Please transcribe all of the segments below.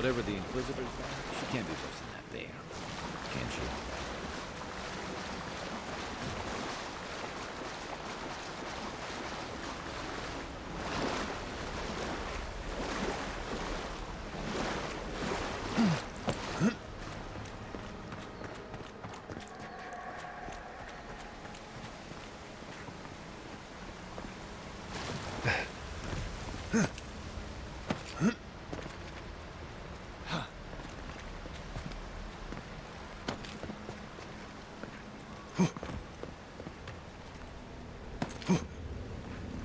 Whatever the Inquisitors are, she can't be worse than that bear, can she?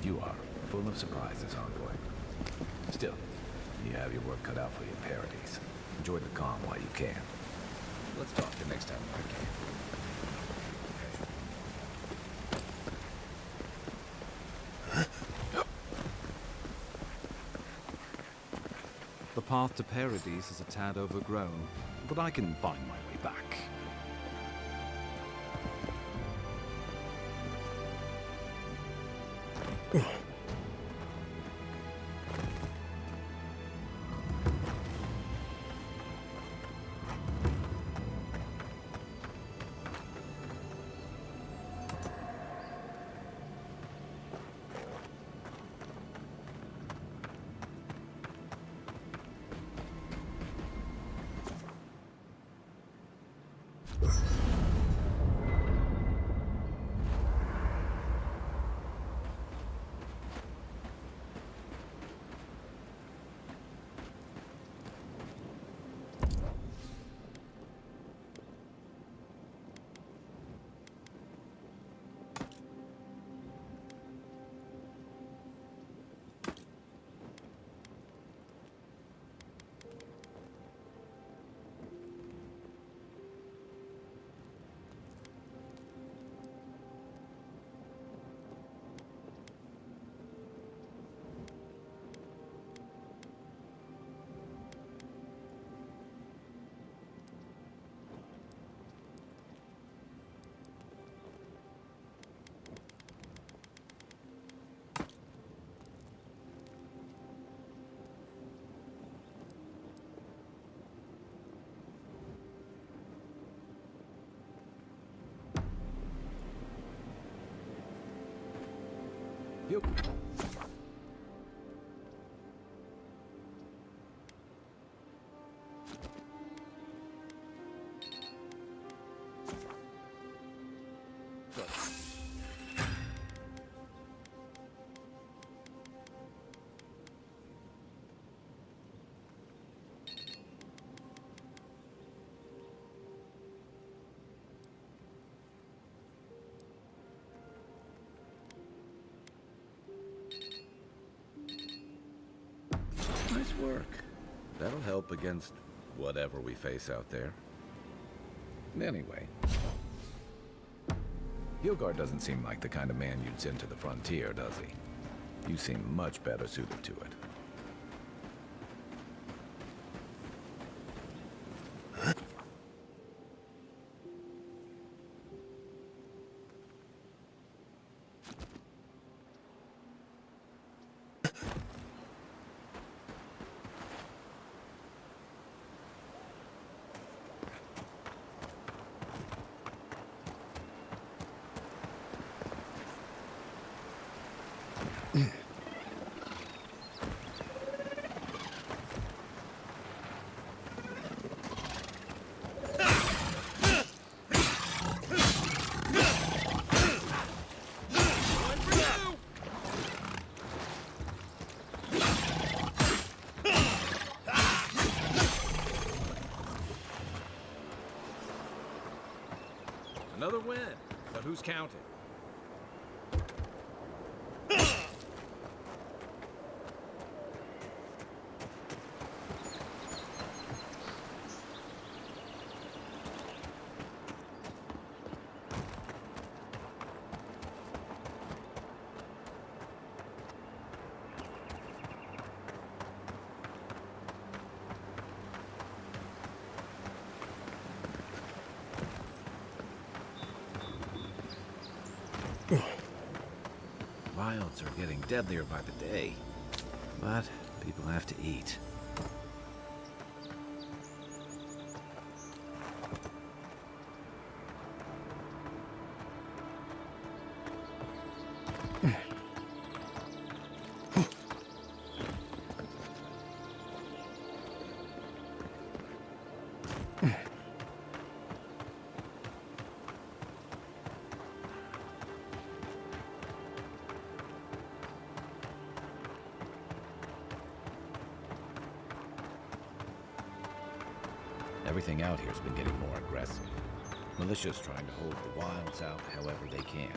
You are full of surprises, envoy. Still, you have your work cut out for your parodies. Enjoy the calm while you can. Let's talk the next time we can. The path to Paradies is a tad overgrown, but I can find my way back. Yep. Nice work. That'll help against whatever we face out there. Anyway, Gilgard doesn't seem like the kind of man you'd send to the frontier, does he? You seem much better suited to it. Another win, but who's counting? Wilds are getting deadlier by the day, but people have to eat. Everything out here's been getting more aggressive. Militia's trying to hold the wilds out however they can.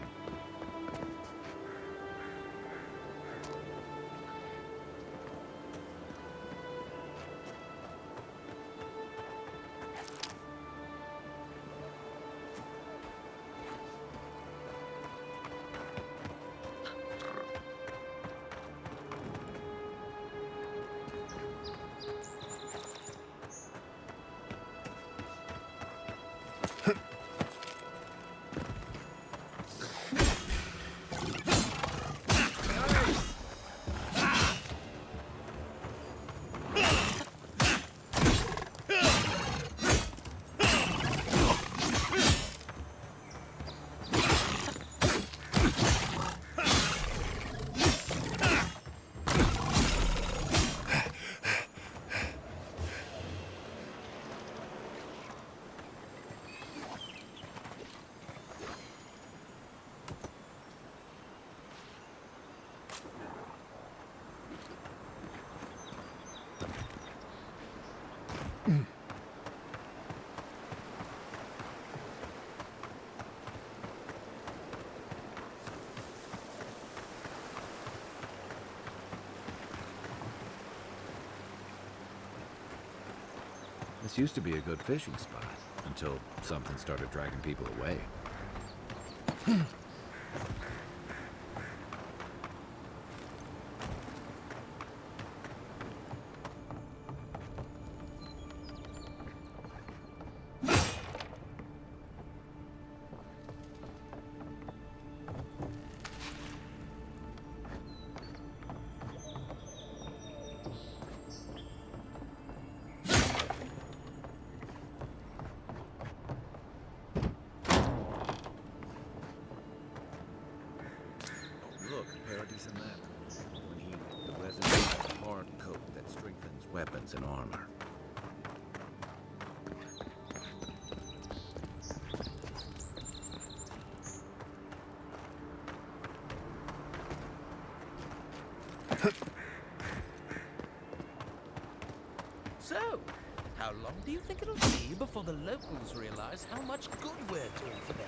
This used to be a good fishing spot, until something started dragging people away. Weapons and armor. So, how long do you think it'll be before the locals realize how much good we're doing for them?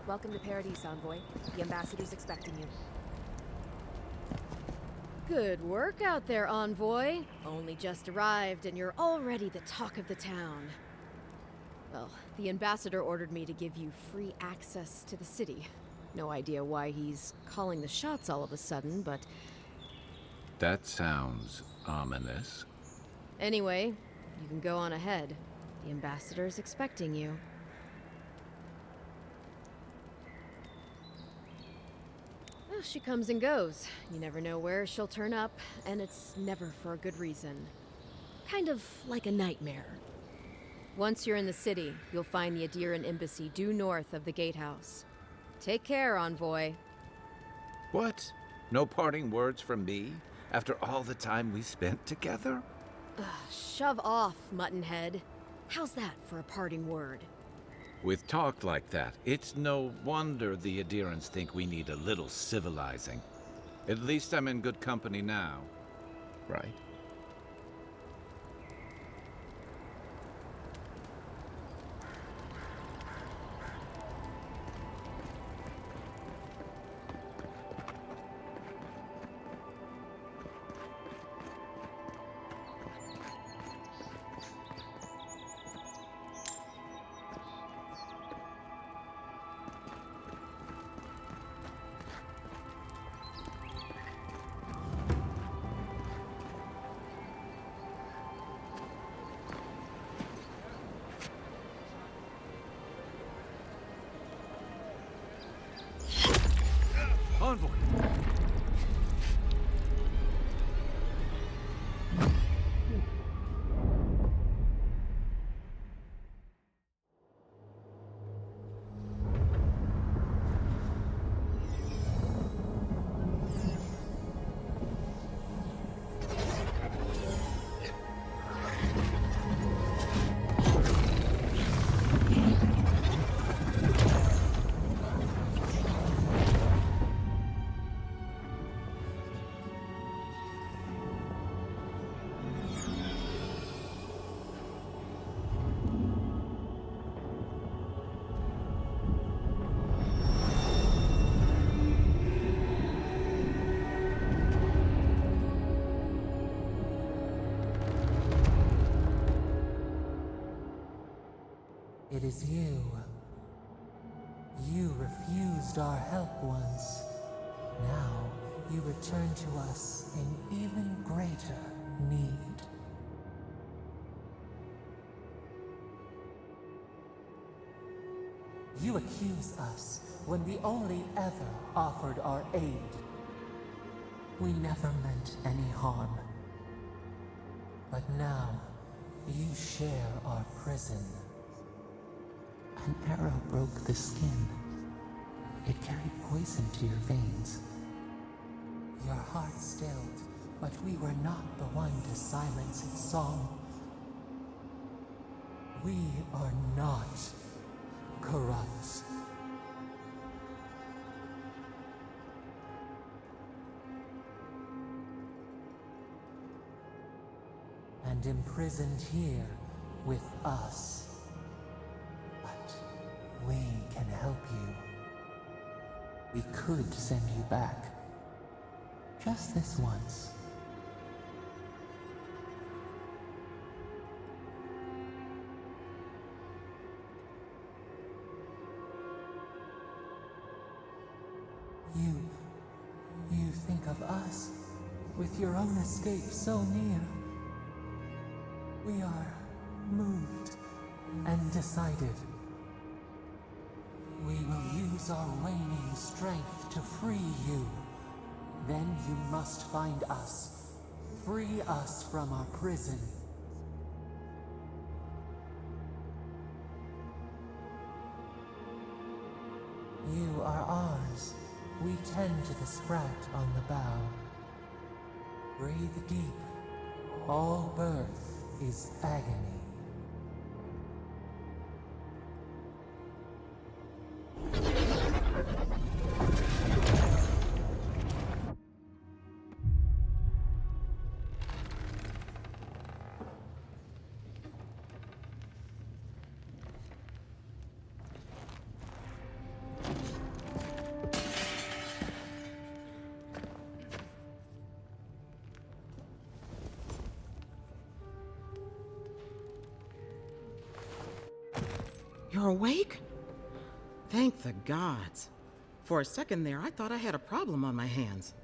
Welcome to Paradise, Envoy. The ambassador's expecting you. Good work out there, Envoy. Only just arrived and you're already the talk of the town. Well, the ambassador ordered me to give you free access to the city. No idea why he's calling the shots all of a sudden, but... That sounds ominous. Anyway, you can go on ahead. The ambassador's expecting you. Well, she comes and goes. You never know where she'll turn up, and it's never for a good reason. Kind of like a nightmare. Once you're in the city, you'll find the Adiran embassy due north of the gatehouse. Take care, Envoy. What? No parting words from me? After all the time we spent together? Shove off, Muttonhead. How's that for a parting word? With talk like that, it's no wonder the Adirans think we need a little civilizing. At least I'm in good company now, right? Envoy! It is you. You refused our help once. Now you return to us in even greater need. You accuse us when we only ever offered our aid. We never meant any harm. But now, you share our prison. An arrow broke the skin. It carried poison to your veins. Your heart stilled, but we were not the one to silence its song. We are not corrupt. And imprisoned here with us. But we can help you. We could send you back. Just this once. You think of us with your own escape so near. We are moved and decided. We will use our waning strength to free you. Then you must find us. Free us from our prison. You are ours. We tend to the sprat on the bow. Breathe deep. All birth is agony. You're awake? Thank the gods. For a second there, I thought I had a problem on my hands.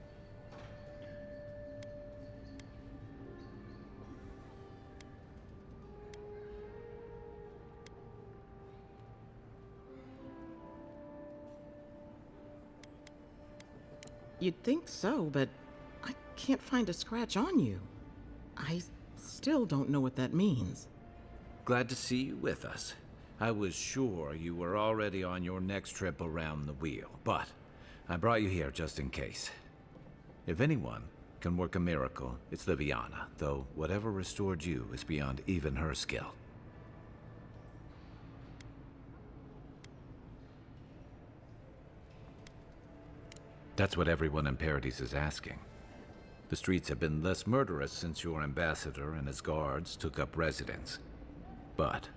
You'd think so, but I can't find a scratch on you. I still don't know what that means. Glad to see you with us. I was sure you were already on your next trip around the wheel, but I brought you here just in case. If anyone can work a miracle, it's Liviana, though whatever restored you is beyond even her skill. That's what everyone in Paradise is asking. The streets have been less murderous since your ambassador and his guards took up residence. But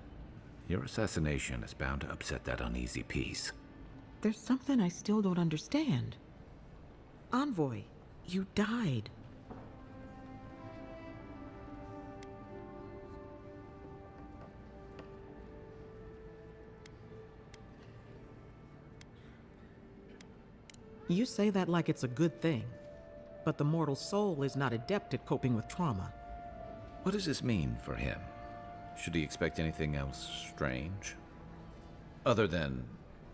your assassination is bound to upset that uneasy peace. There's something I still don't understand. Envoy, you died. You say that like it's a good thing, but the mortal soul is not adept at coping with trauma. What does this mean for him? Should he expect anything else strange? Other than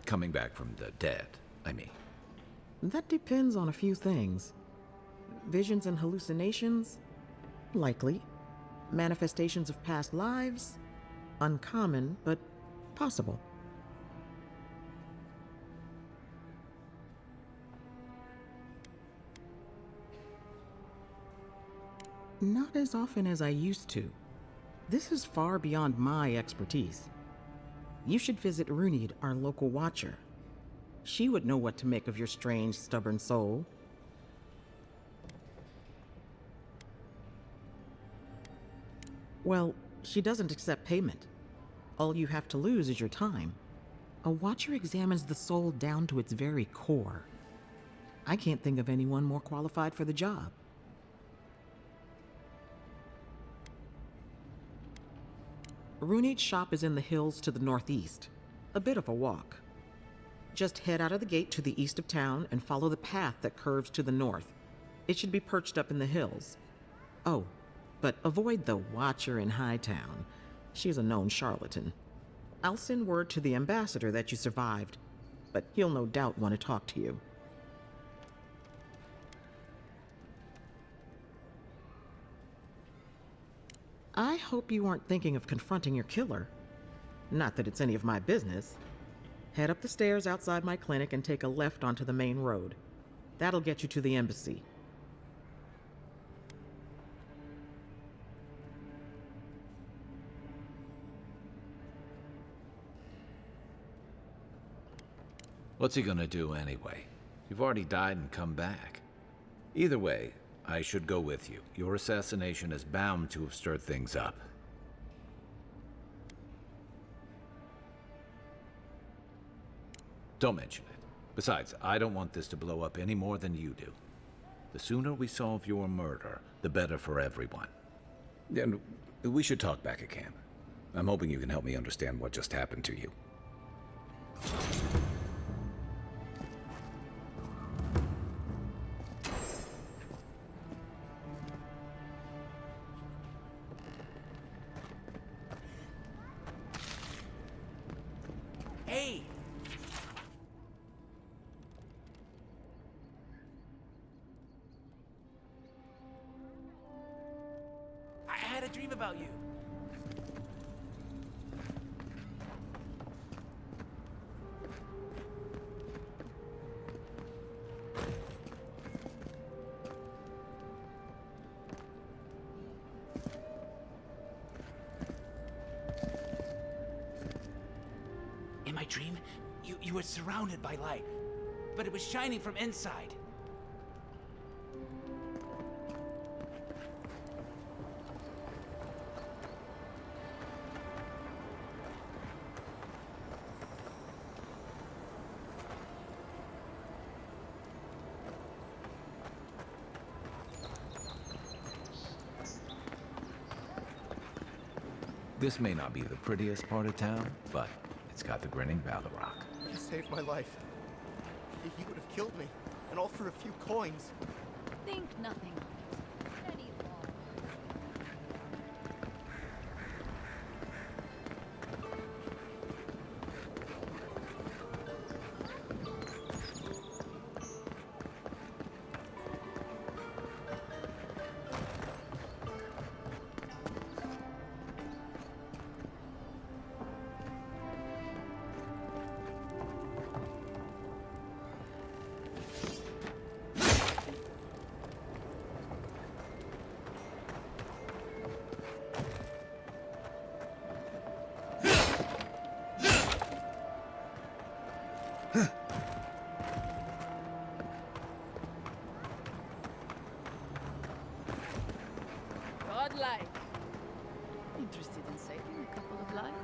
coming back from the dead, I mean. That depends on a few things. Visions and hallucinations? Likely. Manifestations of past lives? Uncommon, but possible. Not as often as I used to. This is far beyond my expertise. You should visit Runid, our local watcher. She would know what to make of your strange, stubborn soul. Well, she doesn't accept payment. All you have to lose is your time. A watcher examines the soul down to its very core. I can't think of anyone more qualified for the job. Runid's shop is in the hills to the northeast. A bit of a walk. Just head out of the gate to the east of town and follow the path that curves to the north. It should be perched up in the hills. Oh, but avoid the Watcher in Hightown. She's a known charlatan. I'll send word to the ambassador that you survived, but he'll no doubt want to talk to you. I hope you aren't thinking of confronting your killer. Not that it's any of my business. Head up the stairs outside my clinic and take a left onto the main road. That'll get you to the embassy. What's he gonna do anyway? You've already died and come back. Either way, I should go with you. Your assassination is bound to have stirred things up. Don't mention it. Besides, I don't want this to blow up any more than you do. The sooner we solve your murder, the better for everyone. And we should talk back at camp. I'm hoping you can help me understand what just happened to you. Hey! I had a dream about you. In my dream, you were surrounded by light, but it was shining from inside. This may not be the prettiest part of town, but it's got the grinning Valor Rock. You saved my life. He would have killed me, and all for a few coins. Think nothing of it. Any law. Godlike. Interested in saving a couple of lives?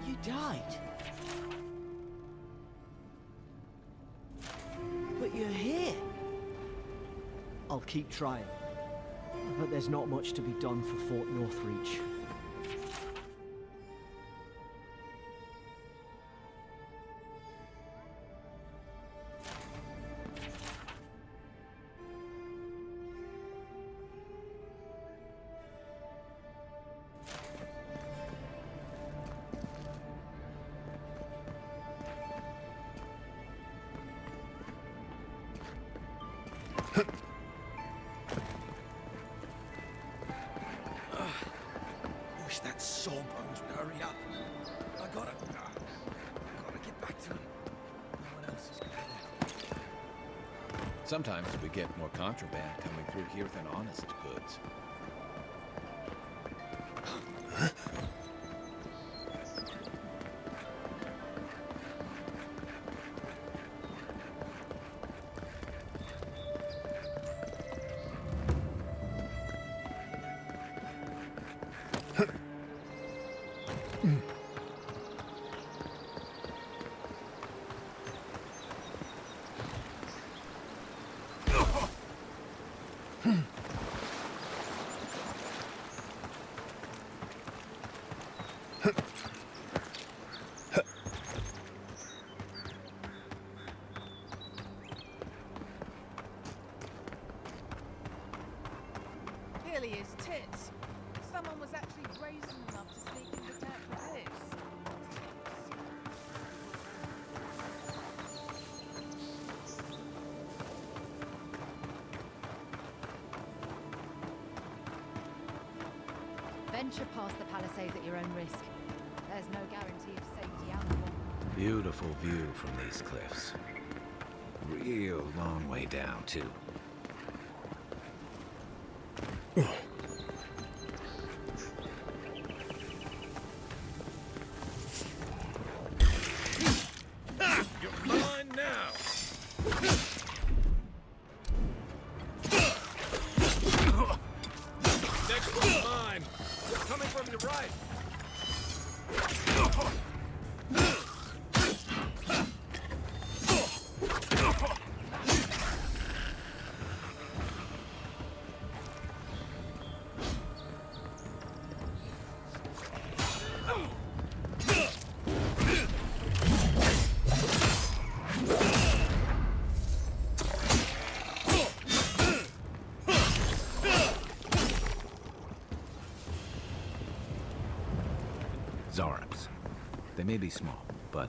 You died. But you're here. I'll keep trying. But there's not much to be done for Fort Northreach. Sawbones would hurry up. I gotta get back to him. No one else is gonna. Sometimes we get more contraband coming through here than honest goods. Really is tits. Someone was actually brazen enough to sneak in the camp for this. Venture past the palisades at your own risk. There's no guarantee of safety out there. Beautiful view from these cliffs. Real long way down, too. You're mine now! Next one's mine! Coming from your right! Zarps. They may be small, but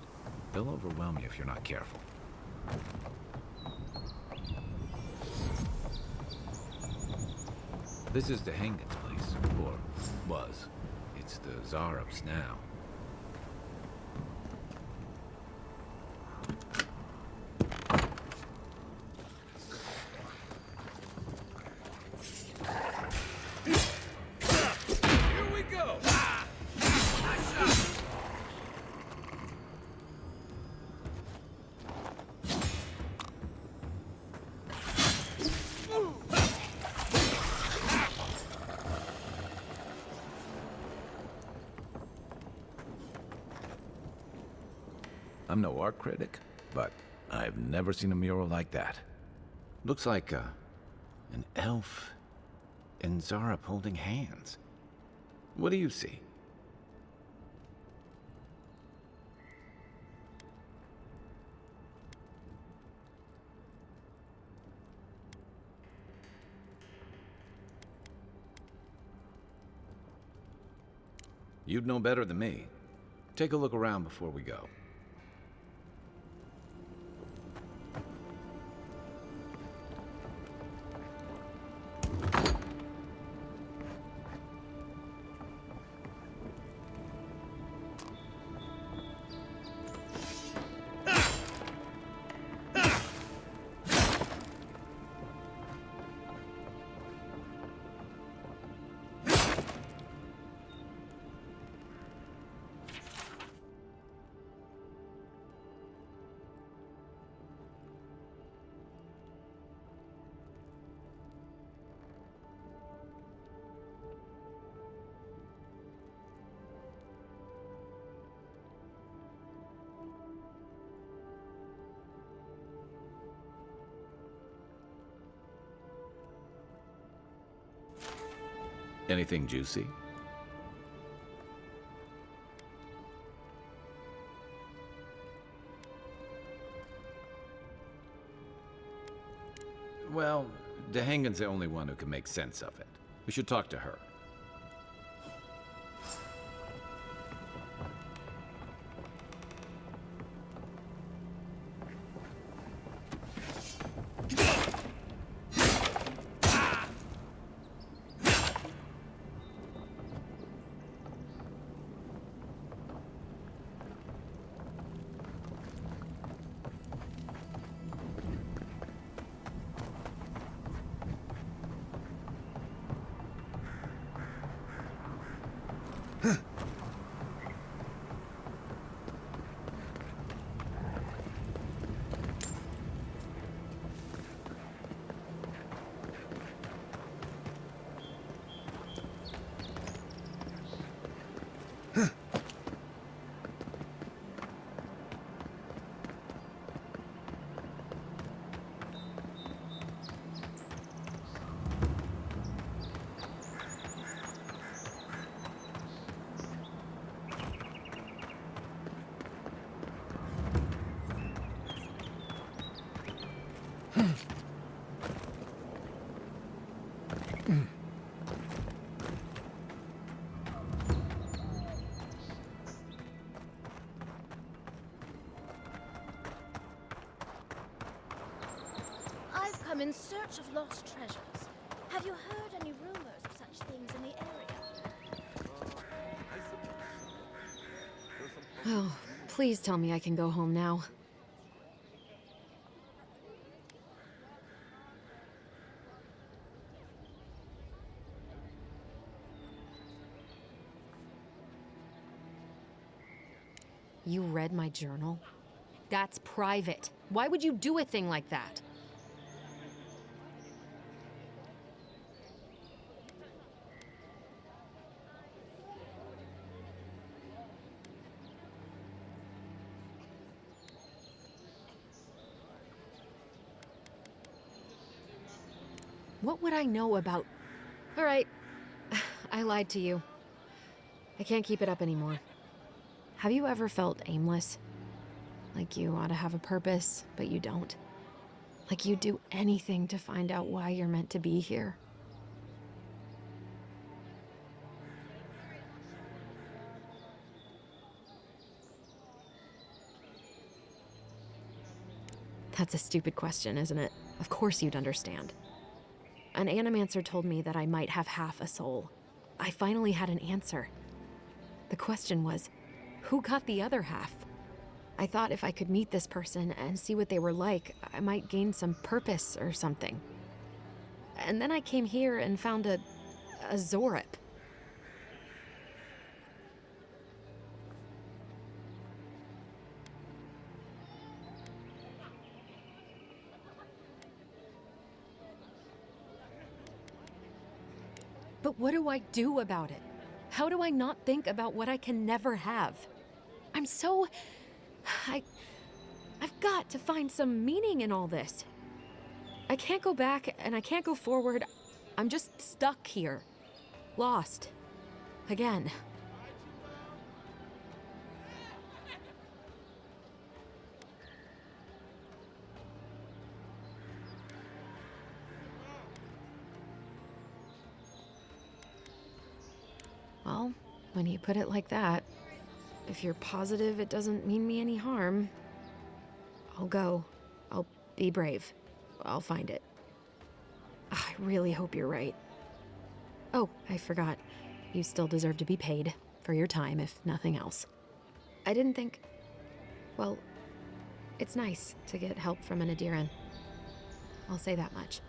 they'll overwhelm you if you're not careful. This is the Hengen's place, or was. It's the Zarps now. Here we go! I'm no art critic, but I've never seen a mural like that. Looks like an elf and Zarep holding hands. What do you see? You'd know better than me. Take a look around before we go. Anything juicy? Well, Dehangan's the only one who can make sense of it. We should talk to her. I've come in search of lost treasures. Have you heard any rumors of such things in the area? Oh, please tell me I can go home now. You read my journal? That's private. Why would you do a thing like that? What would I know about... All right, I lied to you. I can't keep it up anymore. Have you ever felt aimless? Like you ought to have a purpose, but you don't? Like you'd do anything to find out why you're meant to be here? That's a stupid question, isn't it? Of course you'd understand. An animancer told me that I might have half a soul. I finally had an answer. The question was, who got the other half? I thought if I could meet this person and see what they were like, I might gain some purpose or something. And then I came here and found a Zorip. But what do I do about it? How do I not think about what I can never have? I'm so... I've got to find some meaning in all this. I can't go back and I can't go forward. I'm just stuck here. Lost. Again. Well, when you put it like that, if you're positive it doesn't mean me any harm, I'll go. I'll be brave. I'll find it. I really hope you're right. Oh, I forgot. You still deserve to be paid for your time, if nothing else. I didn't think... Well, it's nice to get help from an Adiran. I'll say that much.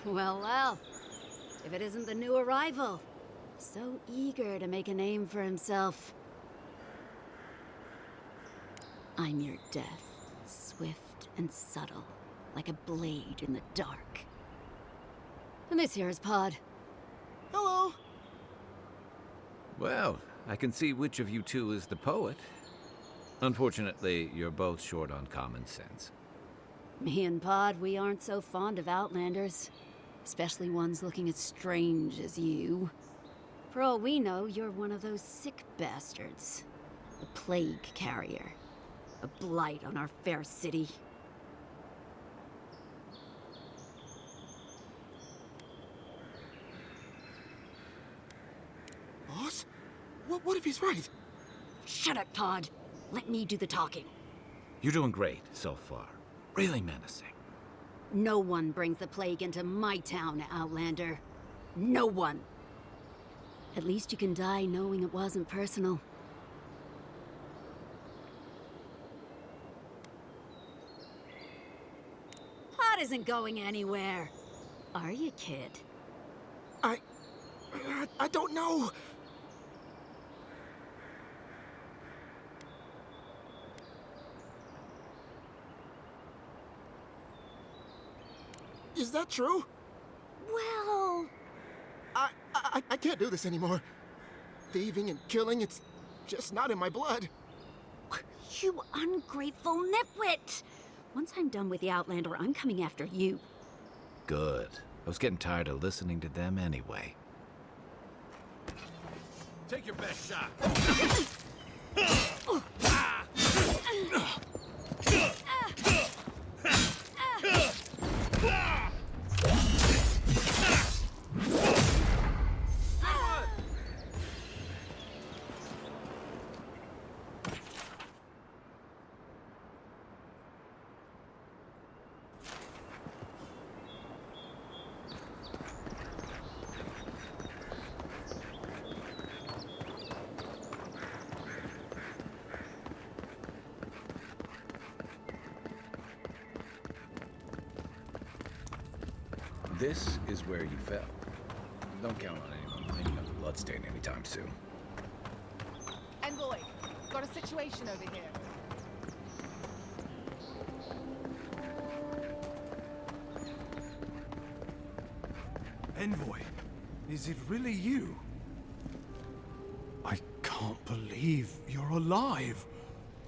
Well, well. If it isn't the new arrival. So eager to make a name for himself. I'm your death, swift and subtle, like a blade in the dark. And this here is Pod. Hello. Well, I can see which of you two is the poet. Unfortunately, you're both short on common sense. Me and Pod, we aren't so fond of outlanders. Especially ones looking as strange as you. For all we know, you're one of those sick bastards. A plague carrier. A blight on our fair city. Boss? What if he's right? Shut up, Pod. Let me do the talking. You're doing great so far. Really menacing. No one brings the plague into my town, Outlander. No one. At least you can die knowing it wasn't personal. Pod isn't going anywhere. Are you, kid? I don't know. Is that true? Well... I can't do this anymore. Thieving and killing, it's just not in my blood. You ungrateful nitwit! Once I'm done with the Outlander, I'm coming after you. Good. I was getting tired of listening to them anyway. Take your best shot. This is where you fell. Don't count on anyone cleaning up the bloodstain anytime soon. Envoy, got a situation over here. Envoy, is it really you? I can't believe you're alive.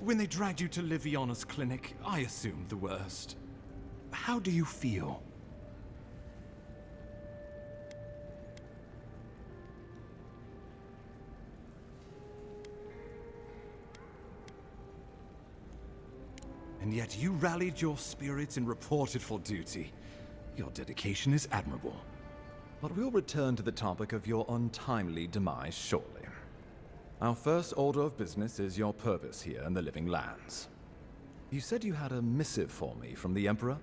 When they dragged you to Liviana's clinic, I assumed the worst. How do you feel? And yet you rallied your spirits and reported for duty. Your dedication is admirable. But we'll return to the topic of your untimely demise shortly. Our first order of business is your purpose here in the Living Lands. You said you had a missive for me from the Emperor?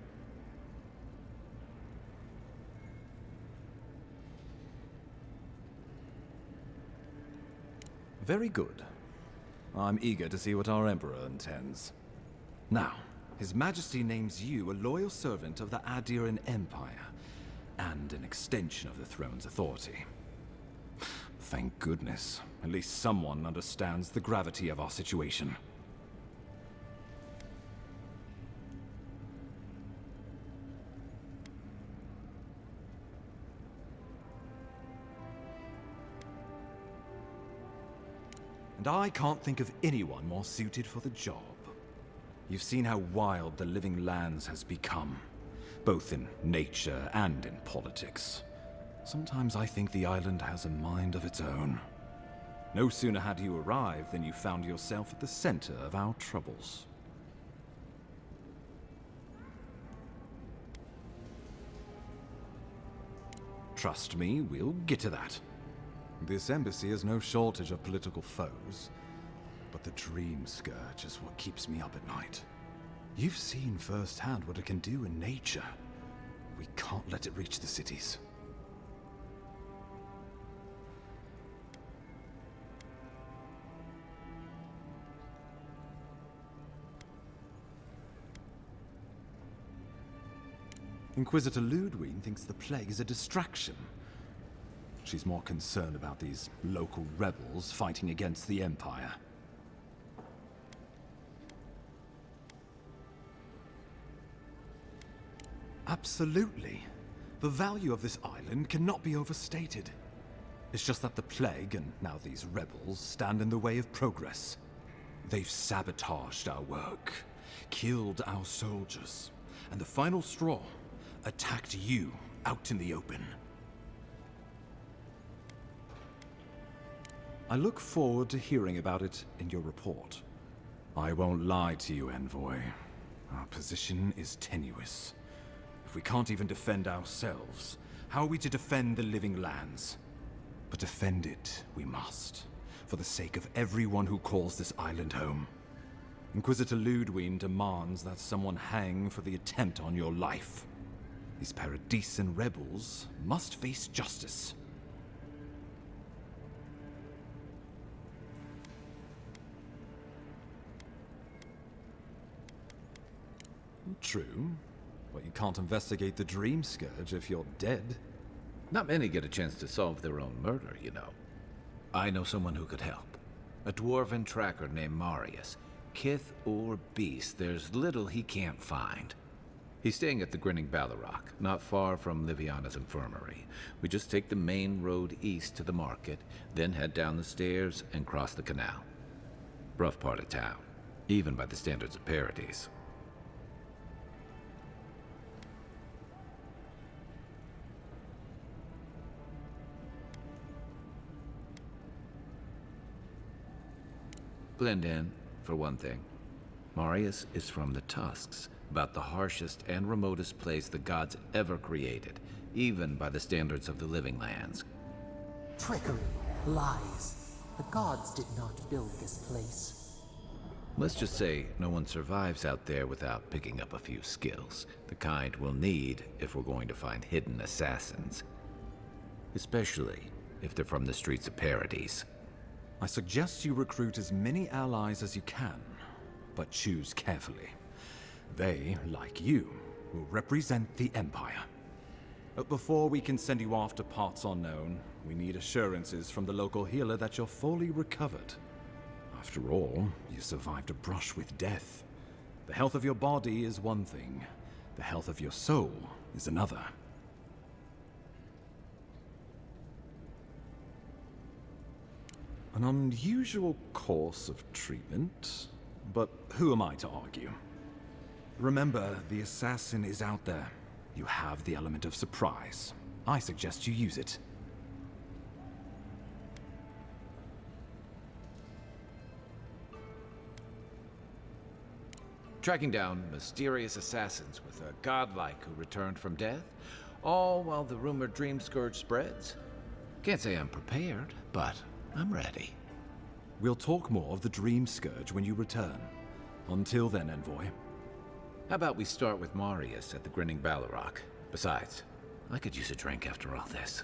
Very good. I'm eager to see what our Emperor intends. Now, His Majesty names you a loyal servant of the Adiran Empire, and an extension of the throne's authority. Thank goodness. At least someone understands the gravity of our situation. And I can't think of anyone more suited for the job. You've seen how wild the Living Lands has become, both in nature and in politics. Sometimes I think the island has a mind of its own. No sooner had you arrived than you found yourself at the center of our troubles. Trust me, we'll get to that. This embassy has no shortage of political foes, but the dream scourge is what keeps me up at night. You've seen firsthand what it can do in nature. We can't let it reach the cities. Inquisitor Ludwig thinks the plague is a distraction. She's more concerned about these local rebels fighting against the Empire. Absolutely. The value of this island cannot be overstated. It's just that the plague, and now these rebels, stand in the way of progress. They've sabotaged our work, killed our soldiers, and the final straw attacked you out in the open. I look forward to hearing about it in your report. I won't lie to you, Envoy. Our position is tenuous. If we can't even defend ourselves, how are we to defend the living lands? But defend it we must, for the sake of everyone who calls this island home. Inquisitor Ludwig demands that someone hang for the attempt on your life. These Paradisen rebels must face justice. True, but you can't investigate the Dream Scourge if you're dead. Not many get a chance to solve their own murder, you know. I know someone who could help. A dwarven tracker named Marius. Kith or beast, there's little he can't find. He's staying at the Grinning Ballarrock, not far from Liviana's infirmary. We just take the main road east to the market, then head down the stairs and cross the canal. Rough part of town, even by the standards of Paradise. Blend in, for one thing. Marius is from the Tusks, about the harshest and remotest place the gods ever created, even by the standards of the living lands. Trickery, lies. The gods did not build this place. Let's just say no one survives out there without picking up a few skills, the kind we'll need if we're going to find hidden assassins. Especially if they're from the streets of Paradise. I suggest you recruit as many allies as you can, but choose carefully. They, like you, will represent the Empire. But before we can send you off to parts unknown, we need assurances from the local healer that you're fully recovered. After all, you survived a brush with death. The health of your body is one thing, the health of your soul is another. An unusual course of treatment, but who am I to argue? Remember, the assassin is out there. You have the element of surprise. I suggest you use it. Tracking down mysterious assassins with a godlike who returned from death, all while the rumored Dream Scourge spreads. Can't say I'm prepared, but I'm ready. We'll talk more of the Dream Scourge when you return. Until then, Envoy. How about we start with Marius at the Grinning Ballarrock? Besides, I could use a drink after all this.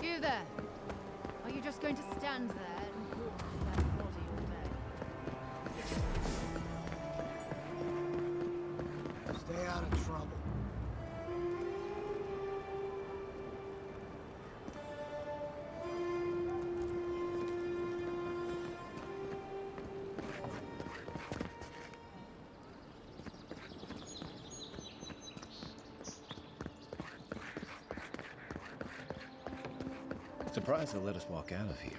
You there? Are you just going to stand there and walk that body all day? Stay out of trouble. Surprised they'll let us walk out of here.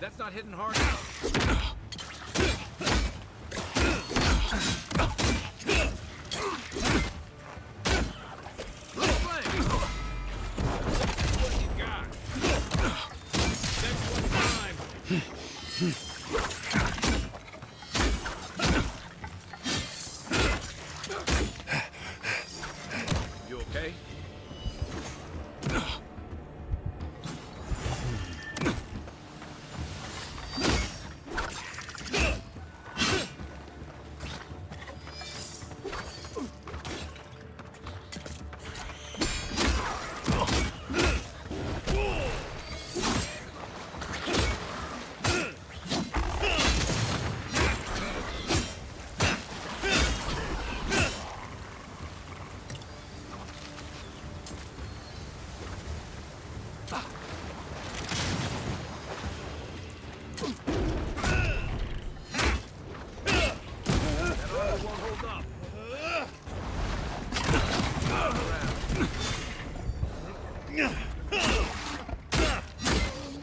That's not hitting hard enough. You okay?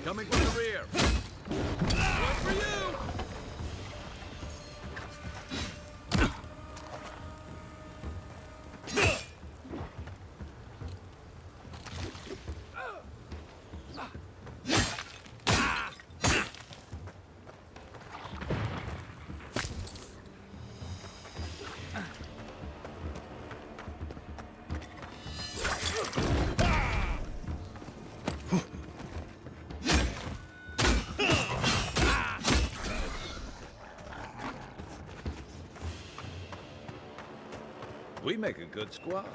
Coming from the rear. One for you! We make a good squad.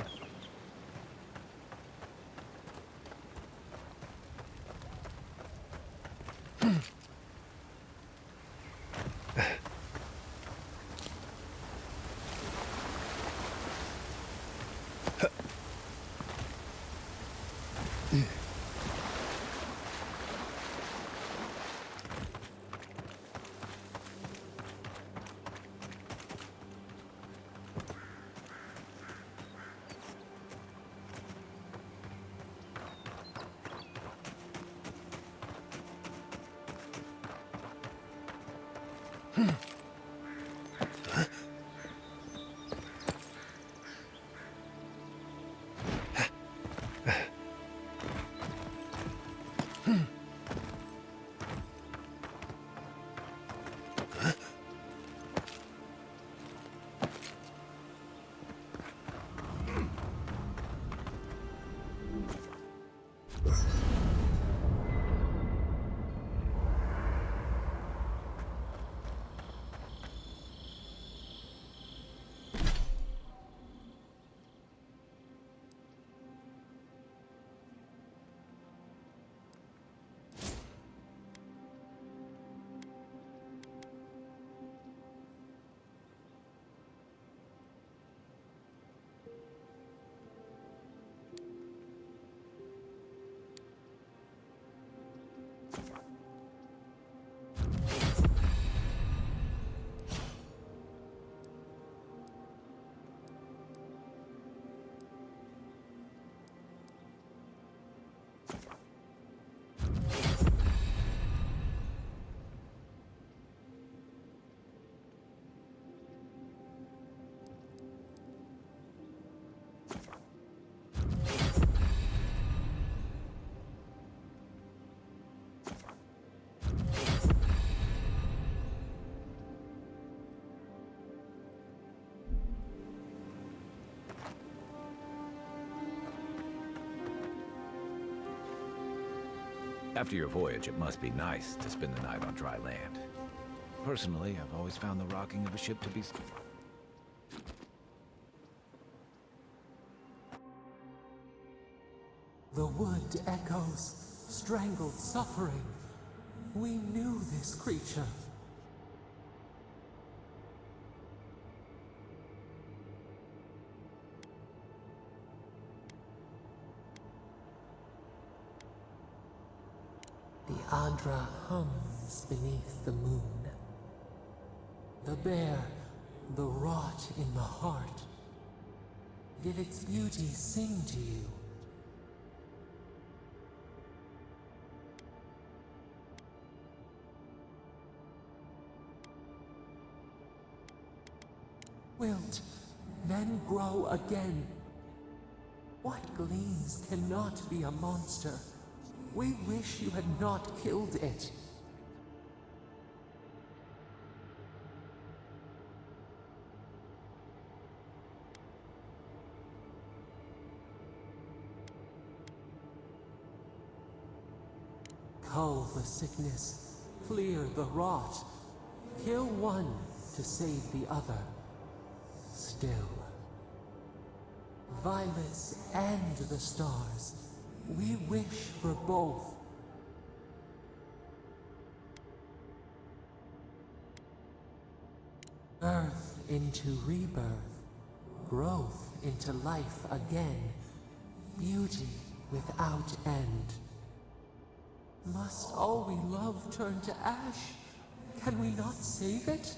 After your voyage, it must be nice to spend the night on dry land. Personally, I've always found the rocking of a ship to be... The wood echoes, strangled suffering. We knew this creature. The Andra hums beneath the moon. The bare, the rot in the heart. Did its beauty sing to you? wilt, then grow again. What gleams cannot be a monster? We wish you had not killed it. Cull the sickness, clear the rot, kill one to save the other. Still, violets and the stars, we wish for both. Earth into rebirth, growth into life again, beauty without end. Must all we love turn to ash? Can we not save it?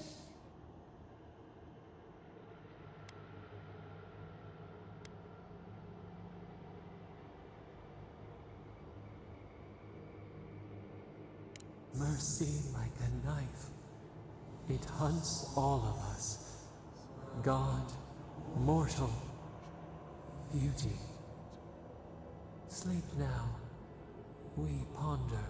Mercy like a knife. It hunts all of us. God, mortal, beauty. Sleep now. We ponder.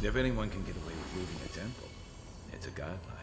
If anyone can get away with looting a temple, it's a godlike.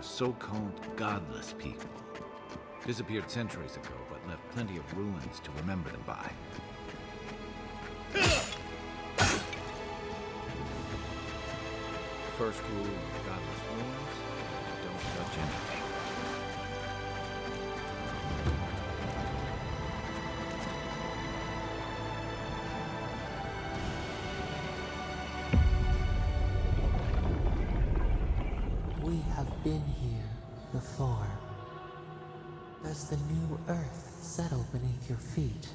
So-called godless people. Disappeared centuries ago, but left plenty of ruins to remember them by. First rule of godless ruins, don't touch anything. We have been here before. Does the new earth settle beneath your feet?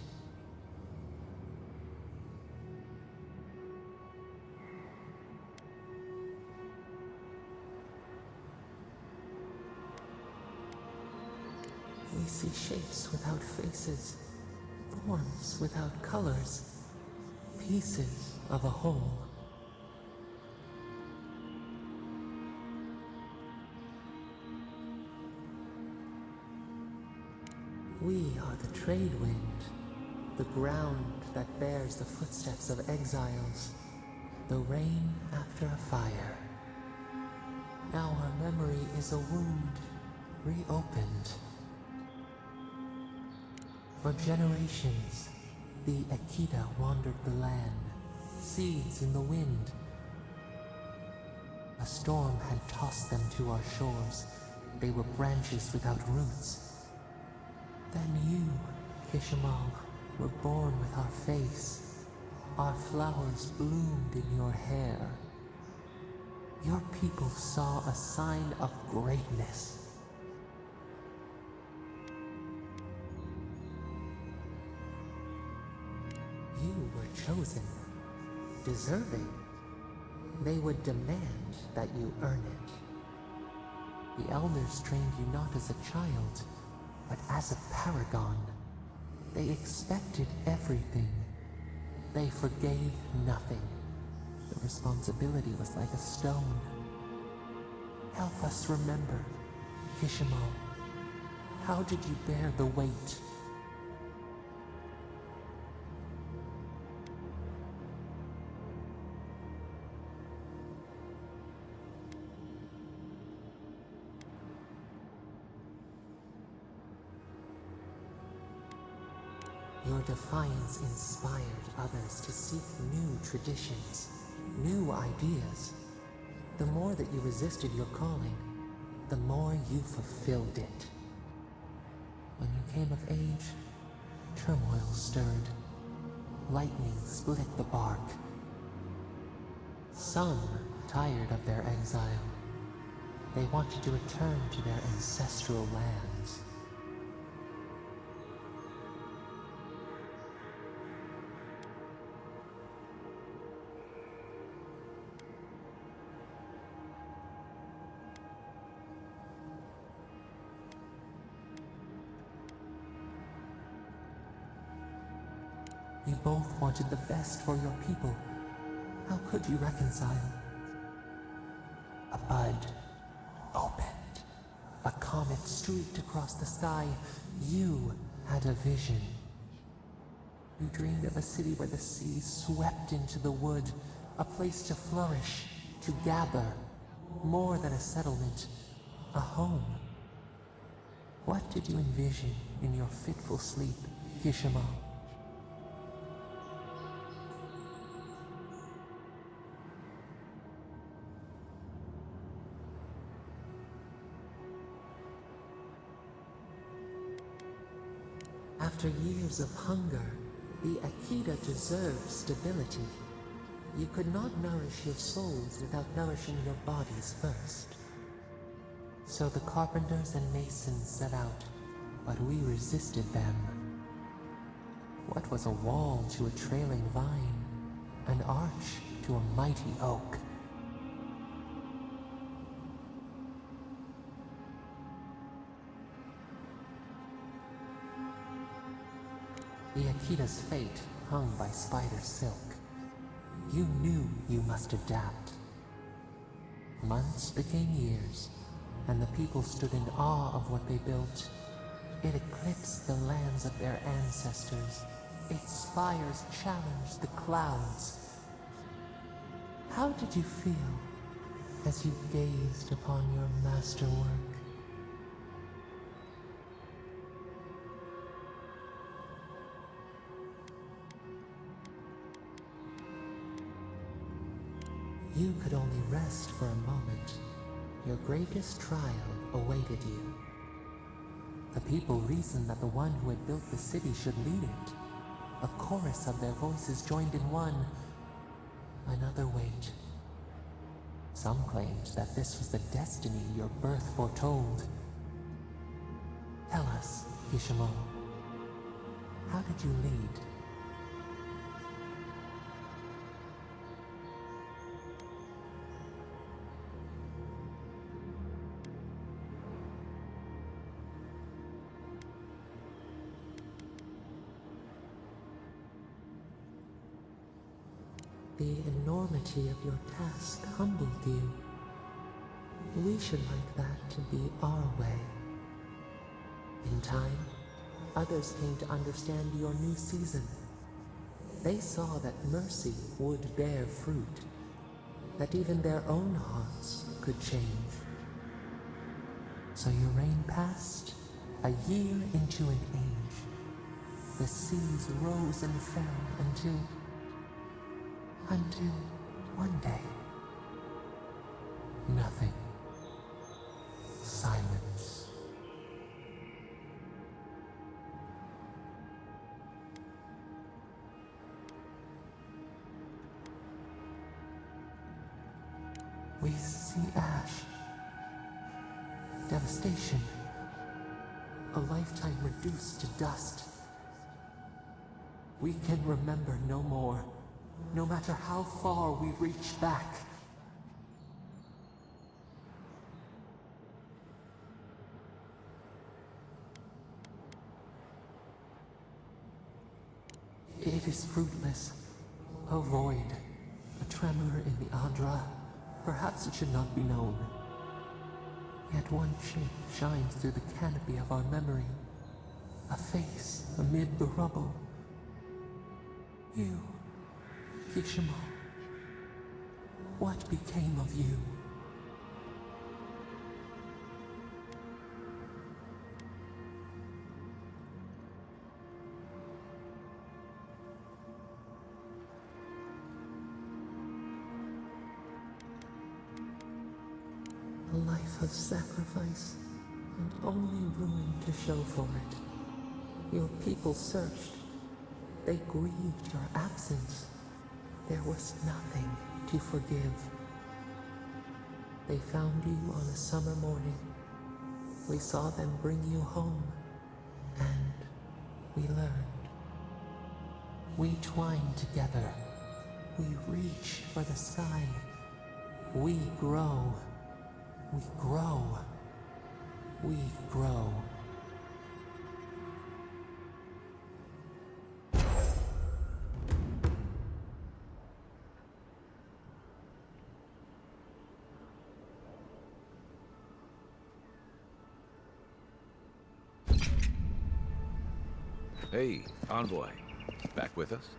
We see shapes without faces, forms without colors, pieces of a whole. We are the trade wind, the ground that bears the footsteps of exiles, the rain after a fire. Now our memory is a wound reopened. For generations, the Akita wandered the land, seeds in the wind. A storm had tossed them to our shores. They were branches without roots. Then you, Kishimal, were born with our face. Our flowers bloomed in your hair. Your people saw a sign of greatness. You were chosen, deserving. They would demand that you earn it. The elders trained you not as a child, but as a paragon. They expected everything. They forgave nothing. The responsibility was like a stone. Help us remember, Kishimal. How did you bear the weight? Your defiance inspired others to seek new traditions, new ideas. The more that you resisted your calling, the more you fulfilled it. When you came of age, turmoil stirred. Lightning split the bark. Some tired of their exile. They wanted to return to their ancestral lands. You both wanted the best for your people. How could you reconcile? A bud opened. A comet streaked across the sky. You had a vision. You dreamed of a city where the sea swept into the wood, a place to flourish, to gather, more than a settlement, a home. What did you envision in your fitful sleep, Kishimal? After years of hunger, the Akita deserve stability. You could not nourish your souls without nourishing your bodies first. So the carpenters and masons set out, but we resisted them. What was a wall to a trailing vine, an arch to a mighty oak? The Akita's fate hung by spider silk. You knew you must adapt. Months became years, and the people stood in awe of what they built. It eclipsed the lands of their ancestors. Its spires challenged the clouds. How did you feel as you gazed upon your masterwork? You could only rest for a moment. Your greatest trial awaited you. The people reasoned that the one who had built the city should lead it. A chorus of their voices joined in one. Another weight. Some claimed that this was the destiny your birth foretold. Tell us, Kishimo, how did you lead? The enormity of your task humbled you. We should like that to be our way. In time, others came to understand your new season. They saw that mercy would bear fruit, that even their own hearts could change. So your reign passed, a year into an age. The seas rose and fell until one day, nothing. Silence. We see ash, devastation, a lifetime reduced to dust. We can remember no more. No matter how far we reach back. It is fruitless. A void. A tremor in the Adra. Perhaps it should not be known. Yet one shape shines through the canopy of our memory. A face amid the rubble. You. Kishimo, what became of you? A life of sacrifice, and only ruin to show for it. Your people searched. They grieved your absence. There was nothing to forgive. They found you on a summer morning. We saw them bring you home, and we learned. We twine together. We reach for the sky. We grow. We grow. We grow. Hey, envoy. Back with us?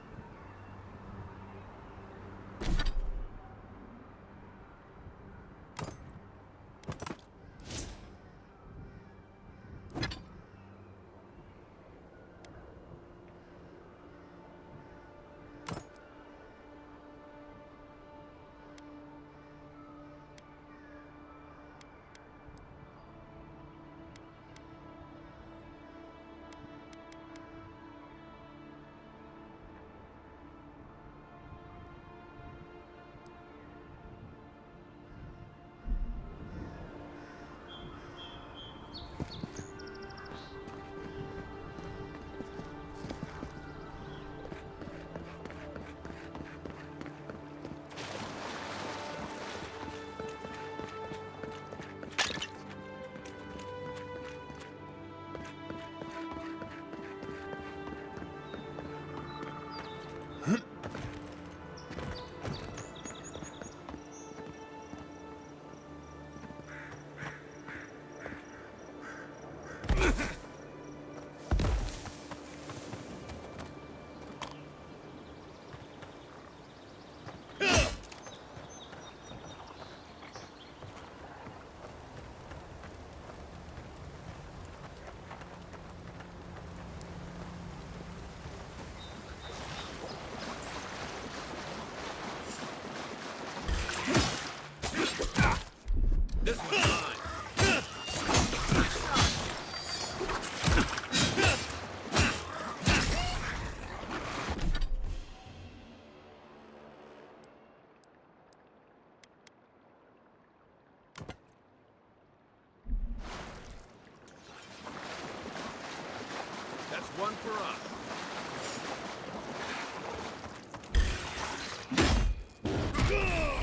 One for us.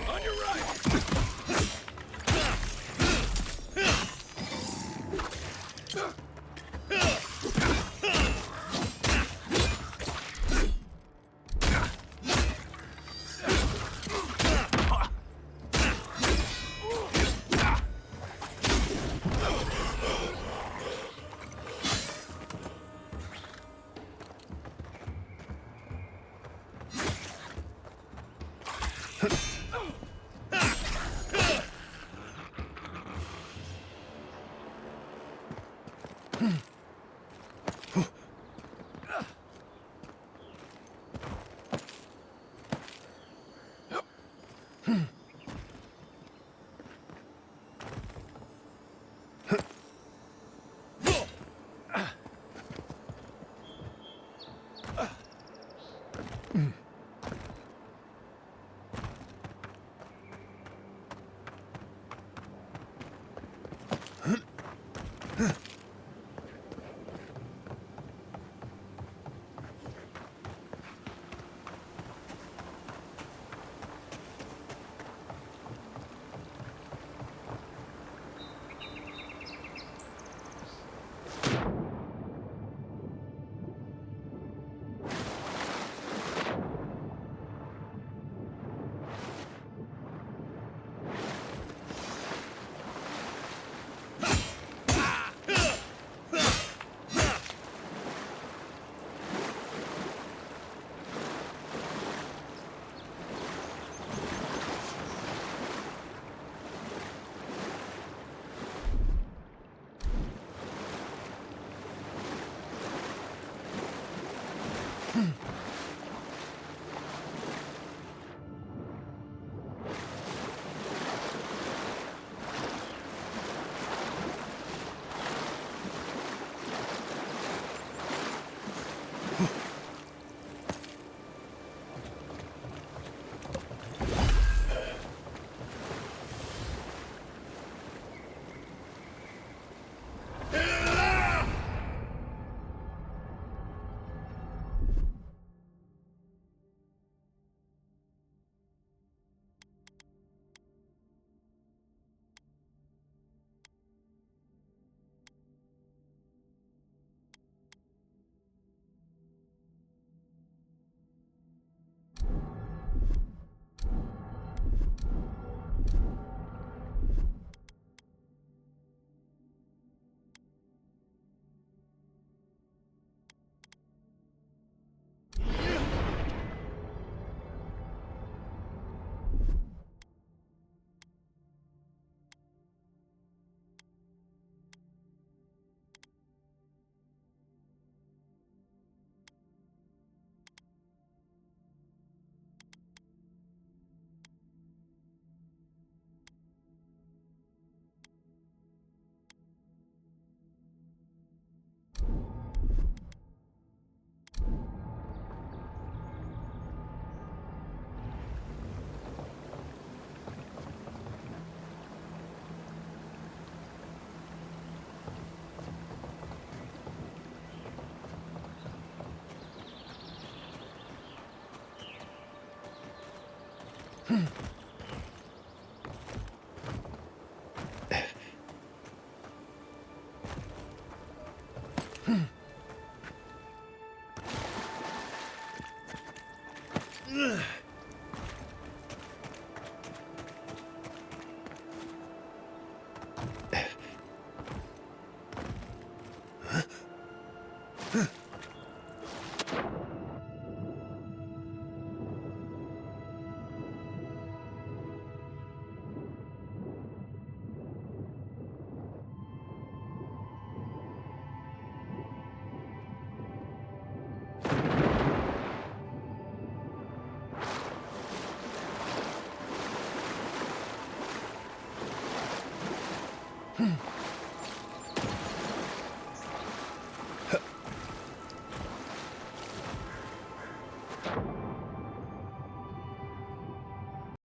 On your right.